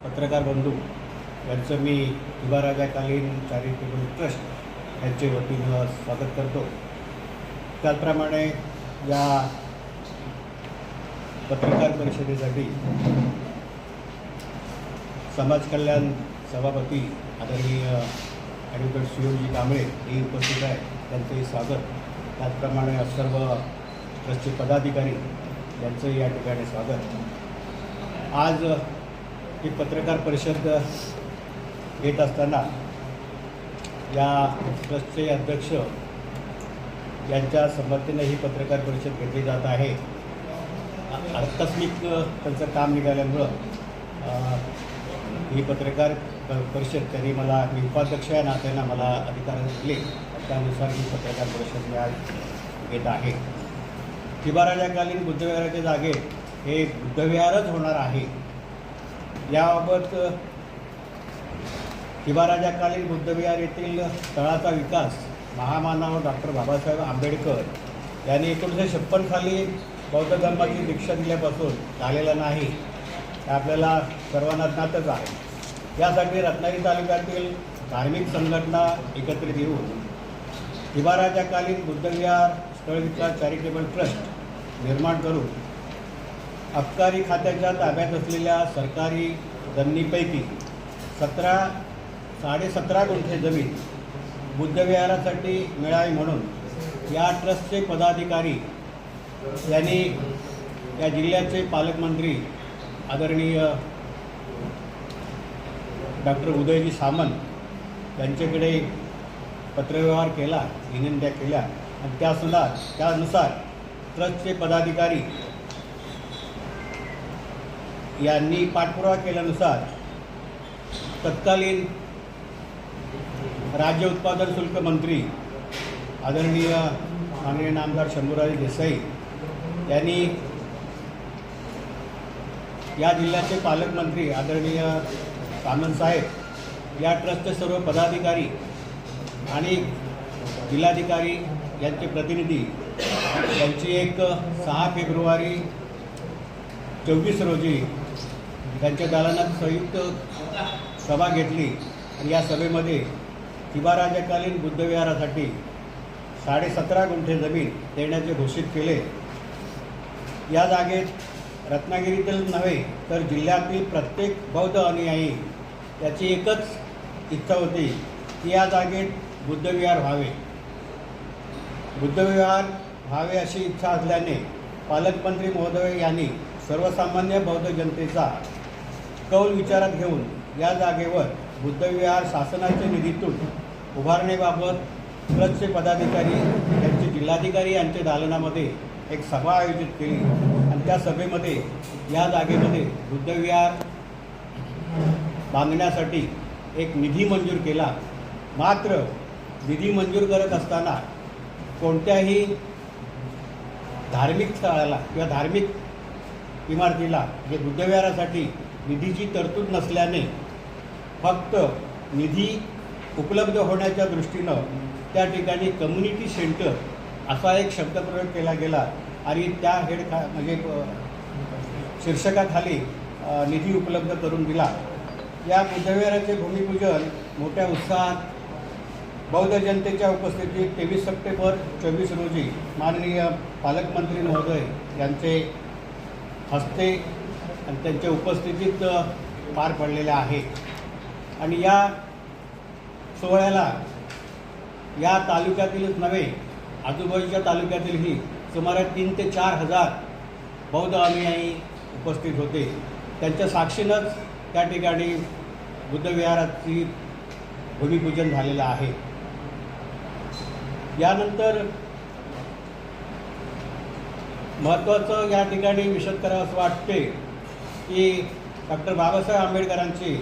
पत्रकार बंधू यांचं मी युवाराजाकालीन चॅरिटेबल ट्रस्ट यांच्या वतीनं स्वागत करतो। त्याचप्रमाणे या पत्रकार परिषदेसाठी समाज कल्याण सभापती आदरणीय ॲडव्होकेट सुयोजी कांबळे हे उपस्थित आहेत, त्यांचंही स्वागत। त्याचप्रमाणे सर्व ट्रस्टचे पदाधिकारी यांचंही या ठिकाणी स्वागत। आज ही पत्रकार परिषद घेत असताना या ट्रस्टचे अध्यक्ष यांच्या संमतीने ही पत्रकार परिषद घेतली जात आहे। आकस्मिक त्यांचं काम निघाल्यामुळं ही पत्रकार परिषद त्यांनी मला मी उपाध्यक्ष या नात्यानं मला अधिकार दिले, त्यानुसार ही पत्रकार परिषद मी आज घेत आहे। शिवाराजाकालीन बुद्धविहाराच्या जागेत हे बुद्धविहारच होणार आहे। याबाबत शिवाराजाकालीन बुद्धविहार येथील स्थळाचा विकास महामानव डॉक्टर बाबासाहेब आंबेडकर यांनी 1956 साली बौद्ध धर्माची दीक्षा दिल्यापासून झालेला नाही, हे आपल्याला सर्वांना ज्ञातच आहे। यासाठी रत्नागिरी तालुक्यातील धार्मिक संघटना एकत्रित येऊन शिवाराजाकालीन बुद्धविहार स्थळ विकास चॅरिटेबल ट्रस्ट निर्माण करून अबकारी खात्याच्या ताब्यात असलेल्या सरकारी जमिनीपैकी 17.5 गुंठे जमीन बुद्धविहारासाठी मिळावी म्हणून या ट्रस्टचे पदाधिकारी यांनी या जिल्ह्याचे पालकमंत्री आदरणीय डॉक्टर उदयजी सामंत यांच्याकडे पत्रव्यवहार केला, विनंत्या केल्या आणि त्यानुसार ट्रस्टचे पदाधिकारी यांनी पाठपुरावा केल्यानुसार तत्कालीन राज्य उत्पादन शुल्क मंत्री आदरणीय माननीय नामदार शंभूराज देसाई यांनी या जिल्ह्याचे पालकमंत्री आदरणीय सामंत साहेब, या ट्रस्टचे सर्व पदाधिकारी आणि जिल्हाधिकारी यांचे प्रतिनिधी यांची एक 6 फेब्रुवारी 24 रोजी त्यांच्या दालनात संयुक्त सभा घेतली आणि या सभेमध्ये शिवाराजाकालीन बुद्धविहारासाठी 17.5 गुंठे जमीन देण्याचे घोषित केले। या जागेत रत्नागिरीतील नव्हे तर जिल्ह्यातील प्रत्येक बौद्ध अनुयायी याची एकच इच्छा होती की या जागेत बुद्धविहार व्हावे। बुद्धविहार व्हावे अशी इच्छा असल्याने पालकमंत्री महोदय यांनी सर्वसामान्य बौद्ध जनतेचा कौल विचारात घेऊन या जागेवर बुद्धविहार शासनाच्या निधीतून उभारण्याबाबत ट्रस्टचे पदाधिकारी यांचे जिल्हाधिकारी यांच्या दालनामध्ये एक सभा आयोजित केली आणि त्या सभेमध्ये या जागेमध्ये बुद्धविहार बांधण्यासाठी एक निधी मंजूर केला। मात्र निधी मंजूर करत असताना कोणत्याही धार्मिक स्थळाला किंवा धार्मिक इमारतीला म्हणजे बुद्धविहारासाठी निधीची तरतूद नसल्याने फक्त निधी उपलब्ध होण्याच्या दृष्टीनं त्या ठिकाणी कम्युनिटी सेंटर असा एक शब्दप्रयोग केला गेला आणि त्या म्हणजे शीर्षकाखाली निधी उपलब्ध करून दिला। या बुद्धविहाराचे भूमिपूजन मोठ्या उत्साहात बौद्ध जनतेच्या उपस्थितीत 23 सप्टेंबर 24 रोजी माननीय पालकमंत्री महोदय यांचे हस्ते आणि त्यांच्या उपस्थितीत पार पडलेले आहे। आणि या सोहळ्याला या तालुक्यातीलच नव्हे आजूबाजूच्या तालुक्यातीलही सुमारे 3,000 ते 4,000 बौद्ध अनुयायी उपस्थित होते। त्यांच्या साक्षीनंच त्या ठिकाणी बुद्धविहाराची भूमिपूजन झालेलं आहे। यानंतर महत्त्वाचं या ठिकाणी विशद करावं असं वाटते की डॉक्टर बाबासाहेब आंबेडकरांची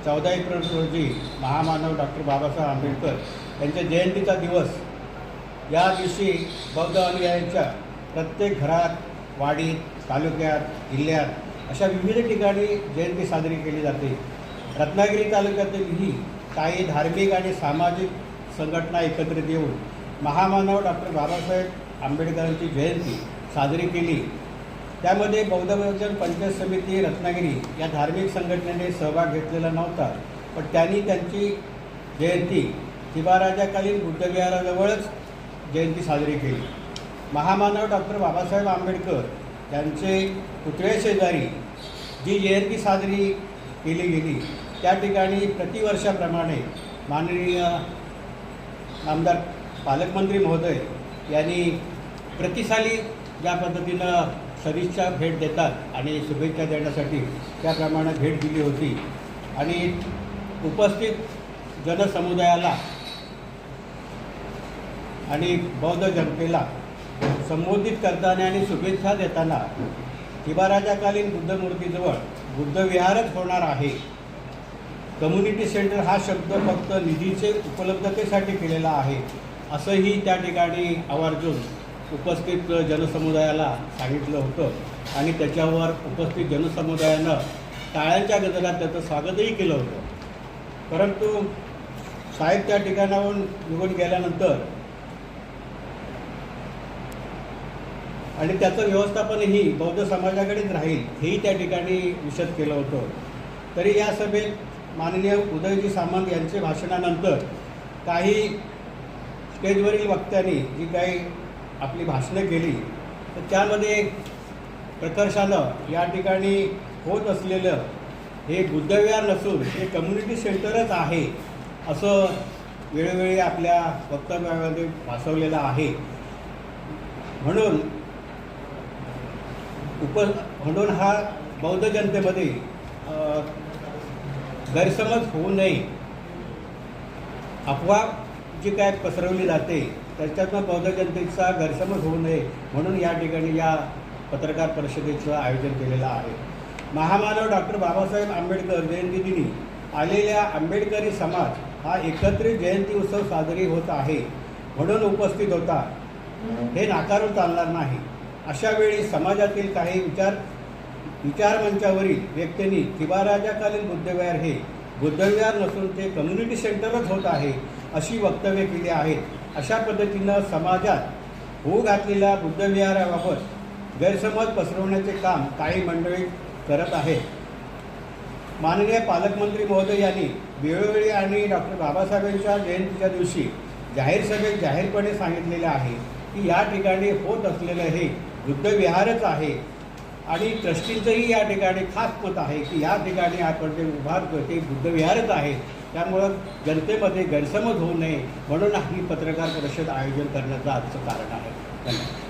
14 एप्रिल रोजी महामानव डॉक्टर बाबासाहेब आंबेडकर यांच्या जयंतीचा दिवस, या दिवशी बौद्ध अनुयायांच्या प्रत्येक घरात, वाडीत, तालुक्यात, जिल्ह्यात अशा विविध ठिकाणी जयंती साजरी केली जाते। रत्नागिरी तालुक्यातीलही काही धार्मिक आणि सामाजिक संघटना एकत्रित येऊन महामानव डॉक्टर बाबासाहेब आंबेडकरांची जयंती साजरी केली। त्यामध्ये बौद्ध बहुजन पंचायत समिती रत्नागिरी या धार्मिक संघटनेने सहभाग घेतलेला नव्हता, पण त्यांनी त्यांची जयंती शिवाराजाकालीन बुद्धविहाराजवळच जयंती साजरी केली. महामानव डॉक्टर बाबासाहेब आंबेडकर यांचे पुतळ्याशेजारी जी जयंती साजरी केली गेली त्या ठिकाणी प्रतिवर्षाप्रमाणे माननीय आमदार पालकमंत्री महोदय यांनी प्रतिसाली ज्या पद्धतीनं सदिच्छा भेट देतात आणि शुभेच्छा देण्यासाठी त्याप्रमाणे भेट दिली होती आणि उपस्थित जनसमुदायाला आणि बौद्ध जनतेला संबोधित करताना आणि शुभेच्छा देताना शिवाराजाकालीन बुद्धमूर्तीजवळ बुद्धविहारच होणार आहे. कम्युनिटी सेंटर हा शब्द फक्त निधीचे उपलब्धतेसाठी केलेला आहे असंही त्या ठिकाणी आवर्जून उपस्थित जनसमुदायाला सांगितलं होतं आणि त्याच्यावर उपस्थित जनसमुदायानं टाळ्यांच्या गजरात त्याचं स्वागतही केलं होतं. परंतु साहेब त्या ठिकाणाहून निघून गेल्यानंतर आणि त्याचं व्यवस्थापनही बौद्ध समाजाकडेच राहील हेही त्या ठिकाणी विशद केलं होतं. तरी या सभेत माननीय उदयजी सामंत यांच्या भाषणानंतर काही स्टेजवरील वक्त्यांनी जी काही आपली भाषणं केली तर त्यामध्ये प्रकर्षानं या ठिकाणी होत असलेलं हे बुद्धविहार नसून हे कम्युनिटी सेंटरच आहे असं वेळोवेळी आपल्या वक्तव्यामध्ये भासवलेलं आहे. म्हणून हा बौद्ध जनतेमध्ये गैरसमज होऊ नये, अफवा जी काय पसरवली जाते त्याच्यातनं बौद्ध जनतेचा गैरसमज होऊ नये म्हणून या ठिकाणी या पत्रकार परिषदेचं आयोजन केलेलं आहे. महामानव डॉक्टर बाबासाहेब आंबेडकर जयंतीदिनी आलेल्या आंबेडकरी समाज हा एकत्रित जयंती उत्सव साजरी होत आहे म्हणून उपस्थित होता हे नाकारून चालणार नाही. अशा वेळी समाजातील काही विचारमंचावरील व्यक्तींनी शिवाराजाकालीन बुद्धविहार हे बुद्धविहार नसून ते कम्युनिटी सेंटरच होत आहे अशी वक्तव्य केली आहेत. अशा पद्धतीनं समाजात होऊ घातलेल्या बुद्धविहाराबाबत गैरसमज पसरवण्याचे काम काही मंडळी करत आहेत. माननीय पालकमंत्री महोदय यांनी वेळोवेळी आणि डॉक्टर बाबासाहेबांच्या जयंतीच्या दिवशी जाहीर सभेत जाहीरपणे सांगितलेले आहे की या ठिकाणी होत असलेलं हे बुद्धविहारच आहे आणि ट्रस्टींचंही या ठिकाणी खास मत आहे की या ठिकाणी आपण जे उभारतो ते बुद्धविहारच आहे. त्यामुळं जनतेमध्ये गैरसमज होऊ नये म्हणून ही पत्रकार परिषद आयोजन करण्याचं आजचं कारण आहे. धन्यवाद.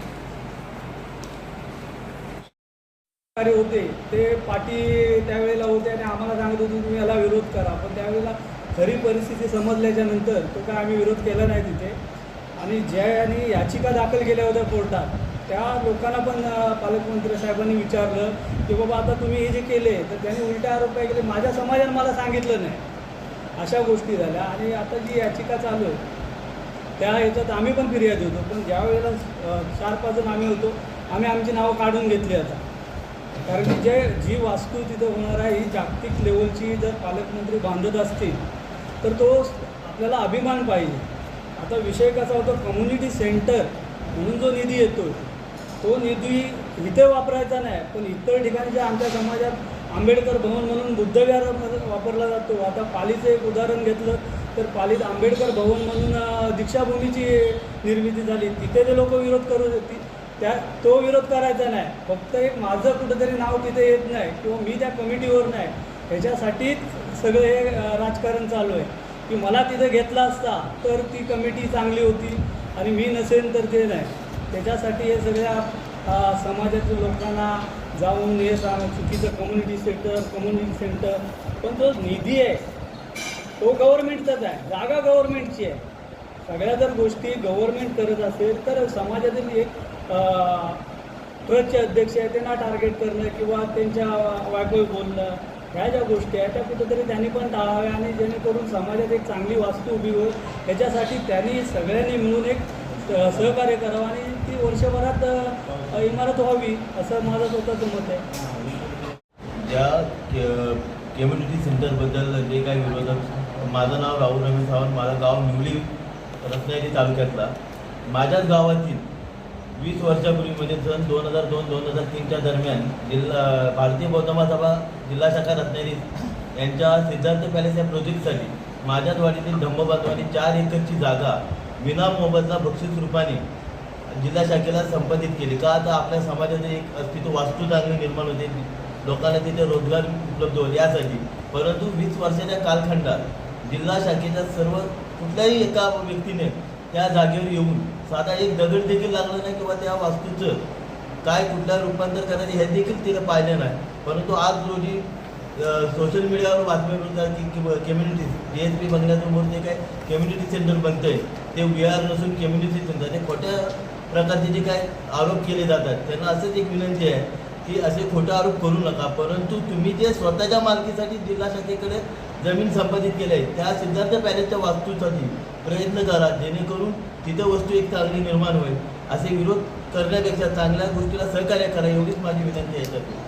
होते ते पाटी त्यावेळेला होते आणि आम्हाला सांगत होते तुम्ही याला विरोध करा, पण त्यावेळेला खरी परिस्थिती समजल्याच्या नंतर तो काय आम्ही विरोध केला नाही तिथे. आणि ज्यांनी याचिका दाखल केल्या होत्या कोर्टात त्या लोकांना पण पालकमंत्री साहेबांनी विचारलं की बाबा आता तुम्ही हे जे केले तर त्यांनी उलटे आरोप काय केले, माझ्या समाजाने मला सांगितलं नाही, अशा गोष्टी झाल्या. आणि आता जी याचिका चालू आहे त्या ह्याच्यात आम्ही पण फिर्याद होतो, पण ज्या वेळेला 4-5 जण आम्ही होतो आम्ही आमची नावं काढून घेतली आता. कारण की जी वास्तू तिथं होणार आहे ही जागतिक लेवलची जर पालकमंत्री बांधत असतील तर तो आपल्याला अभिमान पाहिजे. आता विषय कसा होतो, कम्युनिटी सेंटर म्हणून जो निधी येतो तो निधी इथे वापरायचा नाही, पण इतर ठिकाणी जे आमच्या समाजात आंबेडकर भवन म्हणून बुद्धविहार वापरला जातो. आता पालीचं एक उदाहरण घेतलं तर पालीत आंबेडकर भवन म्हणून दीक्षाभूमीची निर्मिती झाली, तिथे जे लोक विरोध करत होते तो विरोध करायचा नाही. फक्त एक माझं कुठंतरी नाव तिथे येत नाही किंवा मी त्या कमिटीवर नाही ह्याच्यासाठीच सगळं हे राजकारण चालू आहे की मला तिथे घेतला असता तर ती कमिटी चांगली होती आणि मी नसेन तर ते नाही. त्याच्यासाठी हे सगळ्या समाजातील लोकांना जाऊन हे चुकीचं कम्युनिटी सेंटर पण जो निधी आहे तो गव्हर्नमेंटचाच आहे, जागा गव्हर्नमेंटची आहे. सगळ्या जर गोष्टी गव्हर्नमेंट करत असेल तर समाजातील एक ट्रस्टचे अध्यक्ष आहे त्यांना टार्गेट करणं किंवा त्यांच्या वायफळ बोलणं ह्या ज्या गोष्टी आहेत त्या कुठंतरी त्यांनी पण टाळाव्या आणि जेणेकरून समाजात एक चांगली वास्तू उभी होईल याच्यासाठी त्यांनी सगळ्यांनी मिळून एक सहकार्य करावं आणि ती वर्षभरात इमारत व्हावी असं माझं स्वतःचं मत आहे. ज्या कम्युनिटी सेंटरबद्दल जे काही विरोधक, माझं नाव राहुल रमेश सावंत, माझं गाव निवली रत्नागिरी तालुक्यातला. माझ्याच गावातील 20 वर्षापूर्वी म्हणजे सन 2002-2003च्या दरम्यान भारतीय बौद्ध महासभा जिल्हा शाखा रत्नागिरी यांच्या सिद्धार्थ पॅलेस या प्रोजेक्टसाठी माझ्यावाडीतील धम्मबांधवांनी 4 एकरची जागा विना मोबदला बक्षीस रूपाने जिल्हा शाखेला संपादित केली. का तर आपल्या समाजाचे एक अस्तित्व वास्तू चांगली निर्माण होते, लोकांना तिथे रोजगार उपलब्ध होईल यासाठी. परंतु 20 वर्षाच्या कालखंडात जिल्हा शाखेच्या सर्व कुठल्याही एका व्यक्तीने त्या जागेवर येऊन साधा एक दगड देखील लागला नाही किंवा त्या वास्तूचं काय कुठल्या रूपांतर करायचं हे देखील तिला पाहिलं नाही. परंतु आज रोजी सोशल मीडियावर बातम्या मिळतात की कम्युनिटी DSP बंगल्यासमोर जे काय कम्युनिटी सेंटर बनतंय ते VR नसून कम्युनिटी सेंटर, ते खोट्या प्रकारचे जे काय आरोप केले जातात. त्यांना असंच एक विनंती आहे की असे खोटे आरोप करू नका. परंतु तुम्ही जे स्वतःच्या मालकीसाठी जिल्हा शाखेकडे जमीन संपादित केली आहे त्या सिद्धार्थ पॅलेसच्या वास्तूसाठी प्रयत्न करा, जेणेकरून तिथे वस्तू एक चांगली निर्माण होईल. असे विरोध करण्यापेक्षा चांगल्या गोष्टीला सहकार्य करा, एवढीच माझी विनंती आहे.